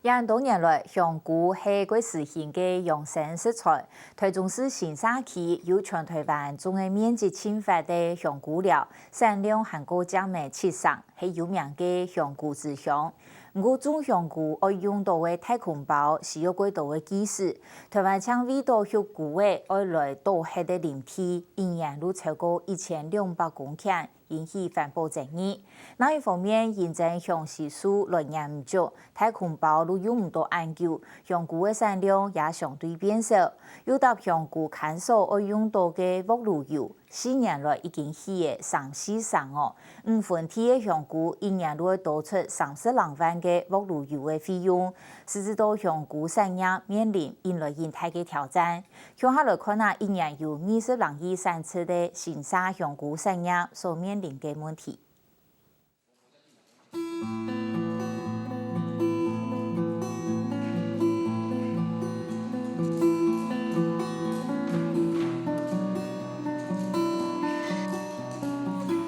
廿多年来，香菇是国实行的养生食材。台中市新沙区有全台湾总的面积侵发的香菇料，产量韩国江美七成，是有名的香菇之乡。我种香菇要用到的太空包是有几多的技术。台湾将味道香菇的要来到黑的林体，营养都超过1200公顷。引起环保争议。另一方面，现在香系数来源唔足，太空包都用唔到研究，香菇的产量也相对变少。有搭香菇看守要用到的沃炉油，4年来已经起嘅3、4成哦。5分体的香菇一年都会多出32万嘅沃炉油的费用，使得到香菇产业面临引来严大嘅挑战。向下来看一年有20万亿产出的新沙香菇产业所面临的问题。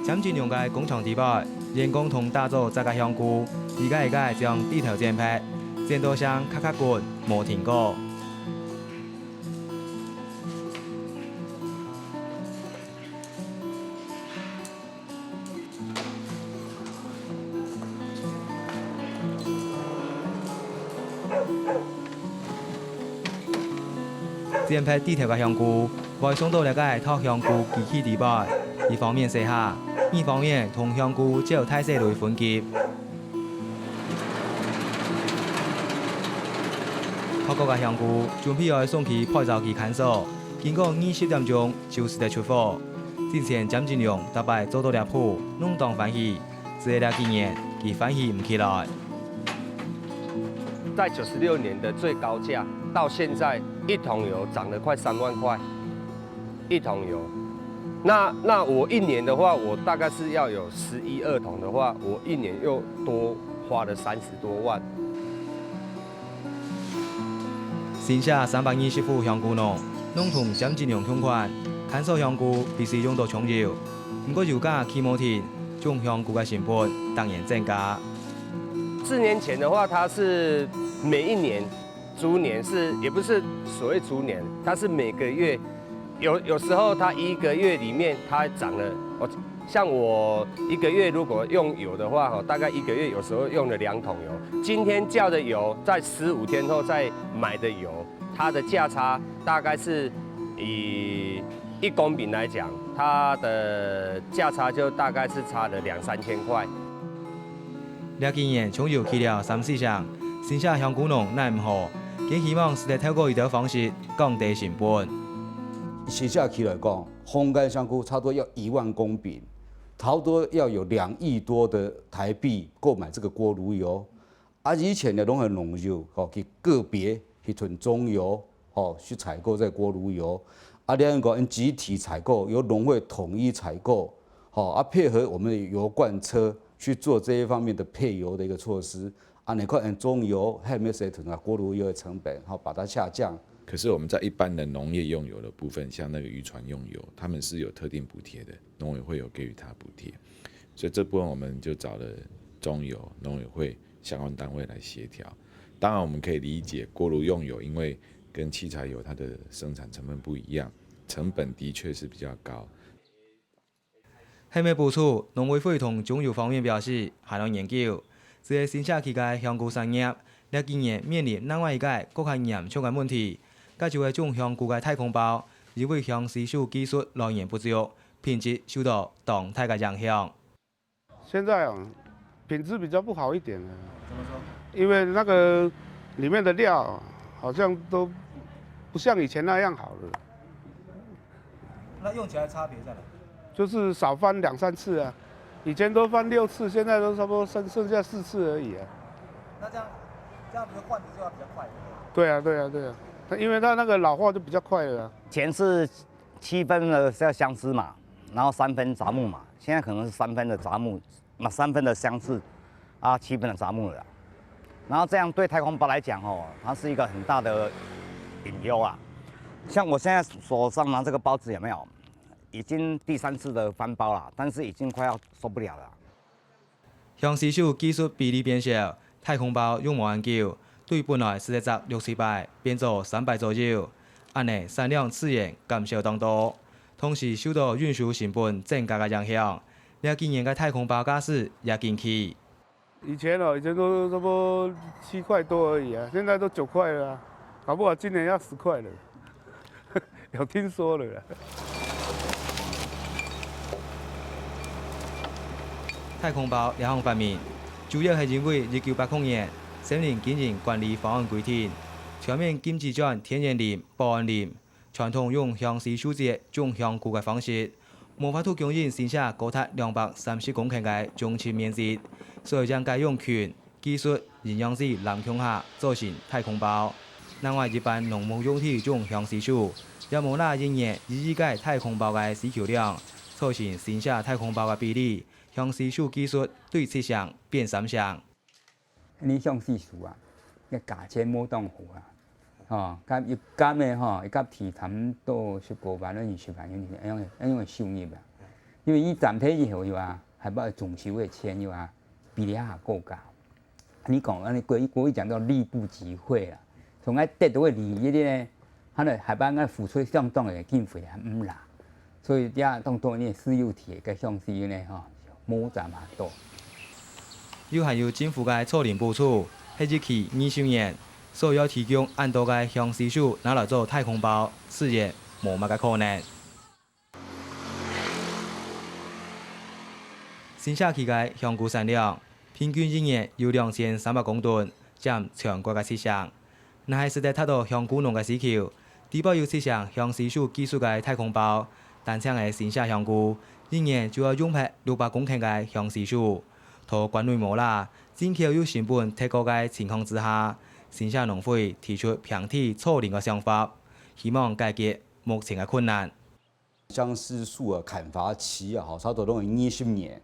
占尽用嘅工厂地板，人工同打造这个香菇，一个一个将地头剪拍，剪到像咔咔滚，冇停过。剪拍地头嘅香菇，外送到了个套香菇机器地板，一方面洗下。一方面，同香菇照太细类分级，透过个香菇准备要送去派走去看守，经过20点钟就是得出货。之前占尽量大摆做到了铺，弄当欢喜，这了几年，佢欢喜唔起来。在96年的最高价，到现在1桶油涨了快3万块，1桶油。那我一年的话，我大概是要有11、2桶的话，我一年又多花了30多万。剩下320户香菇农，农同占尽量穷款，看守香菇必须用到重油，不过油价起冇停，种香菇嘅成本当然增加。4年前的话，它是每一年逐年是也不是所谓逐年，它是每个月。有时候它1个月里面它涨了，像我1个月如果用油的话，大概1个月有时候用了2桶油。今天叫的油，在15天后再买的油，它的价差大概是以1公斤来讲，它的价差就大概是差了2、3千块。了几年重油去了3、4成，剩下香菇农奈唔好，佢希望是得透过一条方式降低成本。写下期来讲，烘干香菇差不多要1万公饼，差不多要有2亿多的台币购买这个锅炉油。以前的拢系农油，去个别去囤中油，去采购这锅炉油。两个集体采购，由农会统一采购，配合我们的油罐车去做这一方面的配油的一个措施。你看中油还有没有谁囤锅炉油的成本，把它下降。可是我们在一般的农业用油的部分，像那个渔船用油，他们是有特定补贴的，农委会有给予他补贴，所以这部分我们就找了中油、农委会相关单位来协调。当然我们可以理解锅炉用油，因为跟汽柴油它的生产成本不一样，成本的确是比较高。下面补充，农委会同中油方面表示，还能研究，这个新下期嘅香菇产业，呢几年面临另外一个更加严重嘅问题。介就係種香菇嘅太空包，因為向技術來源不足，品質受到動態嘅影響。現在品質比較不好一點了。怎麼說？因為那個裡面的料好像都不像以前那樣好了。那用起來差別在哪？就是少翻2、3次啊，以前都翻6次，現在都差不多剩下4次而已啊。那這樣不是換的就要比較快？對啊。因为它那个老化就比较快了。前是7分的相思嘛，然后3分杂木嘛，现在可能是3分的杂木，3分的相似，7分的杂木了。然后这样对太空包来讲它是一个很大的隐忧啊。像我现在手上拿这个包子有没有？已经第3次的翻包了，但是已经快要受不了了。向技術比例變小，太空包用無研究。对本来是值60摆变做3摆左右，安尼产量自然减少当多，同时受到运输成本增加的影响，了今年的太空包驾驶也进去。以前都差不多7块多而已啊，现在都9块了啊，搞不好今年要10块了，有听说了啦。太空包两项方面，主要是因为1980年森林经营管理方案规定，全面禁止转天然林、保安林，传统用详细数字种香菇的方式，无法度供应剩下高达230公顷的种植面积，所以将该用菌、技术、营养师南向下做成太空包。另外，一般农牧用地种香丝树，也无那因应日改太空包的需求量，造成剩下太空包的比例。香丝树技术对7项变3项。你香丝树啊，个价钱冇当好啊，吼，甲一减的吼，伊甲提差不多15万到20万，那样收入啊。因为伊暂体以后又啊，还把总收的钱又啊，比例还够高。你讲安尼国语讲到利不及惠啊，从爱得到的利益呢，他呢还把俺付出相当的经费还唔啦，所以也当多呢私有体个香丝呢吼。冇这么多。又含有政府的措林补助，迄日起20年，所要提供按多个香丝树拿来做太空包，自然无乜个可能。新社区的香菇产量平均一年有2300公吨，占全国的7项。若系实在达到香菇农的需求，除保有7项香丝树技术的太空包，单厂的新社香菇。一年就要用拍600公顷的香丝树，托管内无啦，进口有成本提高的情况之下，新社农会提出平替措林的想法，希望解决目前的困难。相思树啊，砍伐期啊，差不多拢20年，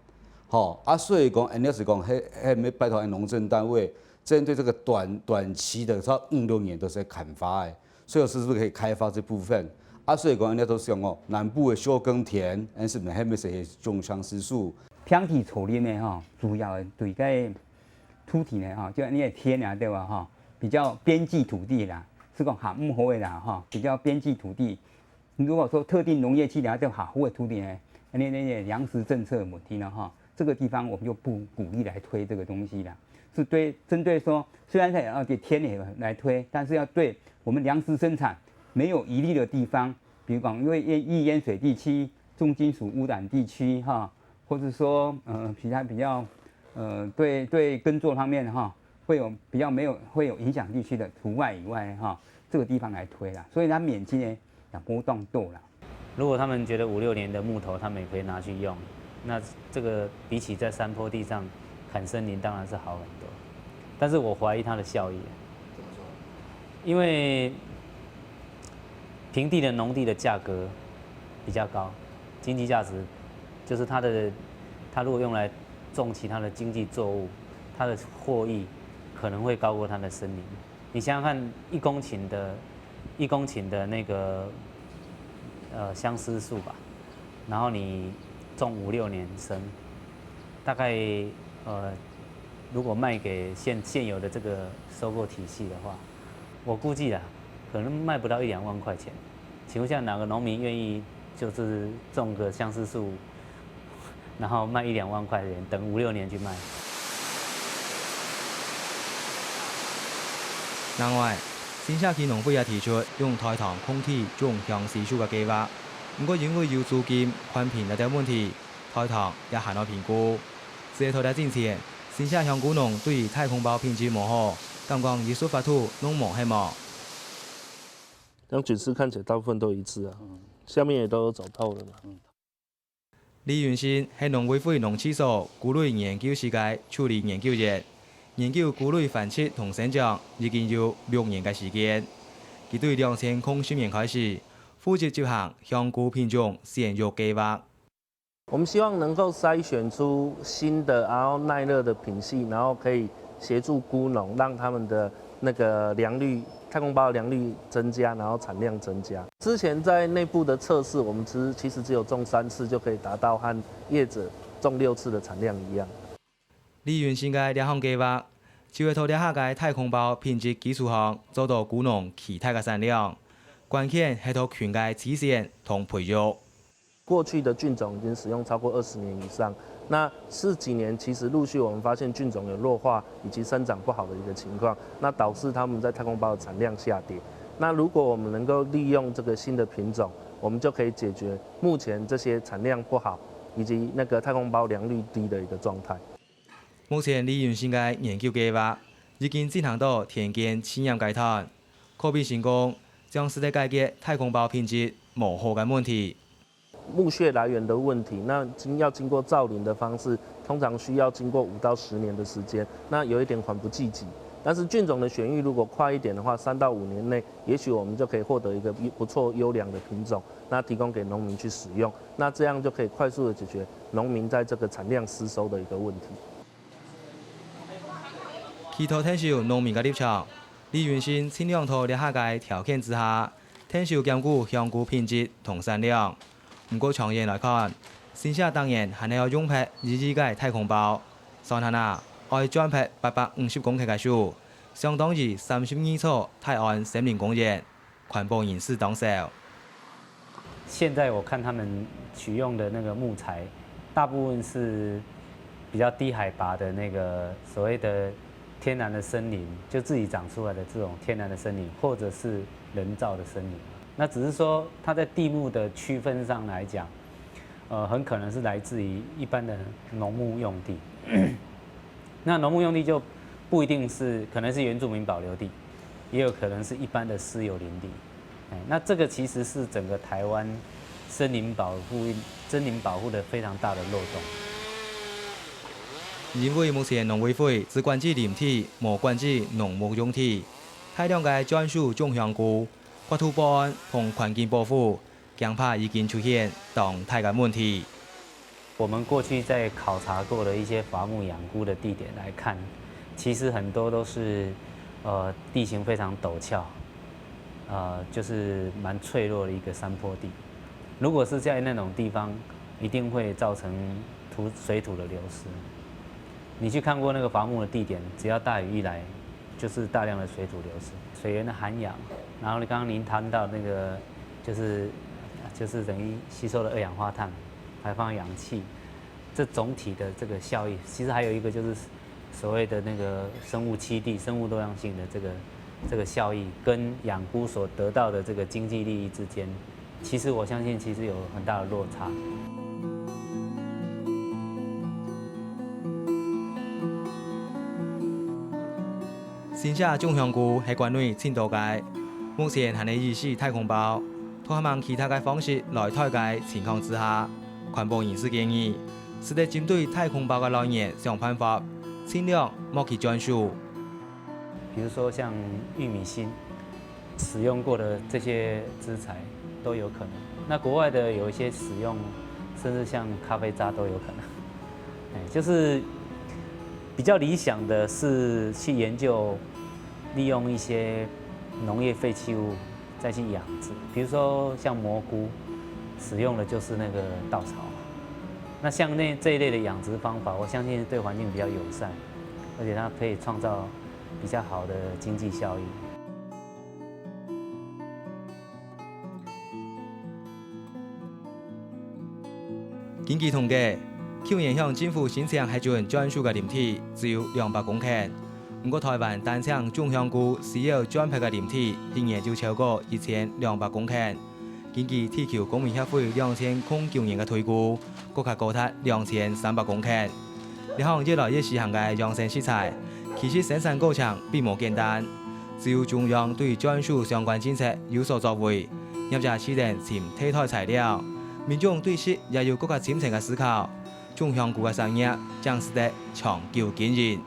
所以讲，安尼是讲，要拜托农政单位针对这个短期的，差5-6年都是砍伐的，所以是不是可以开发这部分？所以讲，人家都是讲哦，南部的休耕田，但是呢，还没是种相思树。平地草林呢，哈，主要对个土地呢，哈，就你的天啊，对吧，哈，比较边际土地啦，是讲下木好的啦，哈，比较边际土地。如果说特定农业区了叫下好的土地呢，那粮食政策问题呢，哈，这个地方我们就不鼓励来推这个东西啦，是针对说，虽然是要对天野来推，但是要对我们粮食生产。没有疑虑的地方，比如讲，因为易淹水地区、重金属污染地区哈，或者说其他比较对耕作方面哈，会有比较会有影响地区的除外以外哈，这个地方来推啦，所以它面积呢也波动多啦。如果他们觉得5-6年的木头他们也可以拿去用，那这个比起在山坡地上砍森林当然是好很多，但是我怀疑它的效益，因为。平地的农地的价格比较高，经济价值就是它如果用来种其他的经济作物，它的获益可能会高过它的森林。你想想看，1公顷的那个相思树吧，然后你种5-6年生，大概如果卖给现有的这个收购体系的话，我估计啦。可能卖不到1-2万块钱，请问一下哪个农民愿意就是种个相思树，然后卖1-2万块钱，等5-6年去卖？另外，新社区农会也提出用台糖空气种香丝树的计划，不过因为有租金、宽频等问题，台糖也还要评估。这套在之前，新社香菇农对太空包品质无好，感觉艺术法土拢无迄毛。像菌丝看起来大部分都一致啊，下面也都有找到了嘛。李云新是农委会农企所菇类研究室的助理研究员，研究菇类繁殖同生长已经有6年的时间。佢对2010年开始负责执行香菇品种选育计划。我们希望能够筛选出新的，然后耐热的品系，然后可以协助菇农，让他们的那个良率。太空包的良率增加，然后产量增加。之前在内部的测试，我们其实只有种3次就可以达到和业者种6次的产量一样。李云新的2项计划，就会透了下个太空包品质技术上做到鼓农其他的产量，关键系透全界支线同培育。过去的菌种已经使用超过20年以上，那这几年其实陆续我们发现菌种有弱化以及生长不好的一个情况，那导致他们在太空包的产量下跌。那如果我们能够利用这个新的品种，我们就可以解决目前这些产量不好以及那个太空包良率低的一个状态。目前李元新的研究计划已经进行到田间试验阶段，可比成功将实地解决太空包品质无好的问题。木屑来源的问题，那要经过造林的方式，通常需要经过5到10年的时间，那有一点缓不济急。但是菌种的选育如果快一点的话，3到5年内，也许我们就可以获得一个不错优良的品种，那提供给农民去使用，那这样就可以快速的解决农民在这个产量失收的一个问题。企图听受农民的立场，李元新尽量在了下个条件之下，听受兼顾香菇品质同产量。不过长远来看，新社当然还要用配日的太空包，算下呐，爱转配850公克的数，相当于32处泰安森林公园，环保人士当少。现在我看他们取用的那个木材，大部分是比较低海拔的那个所谓的天然的森林，就自己长出来的这种天然的森林，或者是人造的森林。那只是说它在地目的区分上来讲，很可能是来自于一般的农牧用地。那农牧用地就不一定是，可能是原住民保留地，也有可能是一般的私有林地。那这个其实是整个台湾森林保护的非常大的漏洞。因为目前农委会只管制林体，无管制农牧用地，大量的专属种香菇、国土保安同环境保护，恐怕已经出现动态的问题。我们过去在考察过的一些伐木养菇的地点来看，其实很多都是地形非常陡峭，就是蛮脆弱的一个山坡地。如果是在那种地方，一定会造成水土的流失。你去看过那个伐木的地点，只要大雨一来，就是大量的水土流失，水源的涵养。然后刚刚您谈到那个，就是等于吸收了2氧化碳，排放氧气，这总体的这个效益，其实还有一个就是所谓的那个生物栖地、生物多样性的这个效益，跟养菇所得到的这个经济利益之间，其实我相信其实有很大的落差。新社种香菇系关于千多届，目前还在实施太空包，透过其他的方式来推介情况之下，环保人士建议，是得针对太空包的来源想办法，尽量莫去专属。比如说像玉米芯使用过的这些资材都有可能。那国外的有一些使用，甚至像咖啡渣都有可能。就是比较理想的是去研究利用一些农业废弃物再去养殖，比如说像蘑菇使用的就是那个稻草嘛。那像这一类的养殖方法，我相信对环境比较友善，而且它可以创造比较好的经济效益。根据统计，去年向政府申请核准专属的林体只有200公顷，不过台湾单场种香菇需要专配的林体，一年就超过1200公顷。根据地球公民协会2009年的推估，国家高达2300公顷。这项越来越实行的养生食材，其实生产过程并无简单，只有中央对专属相关政策有所作为，或者试点寻替代材料，民众对此也有更加深层的思考。种香菇的产业将是得长久经营。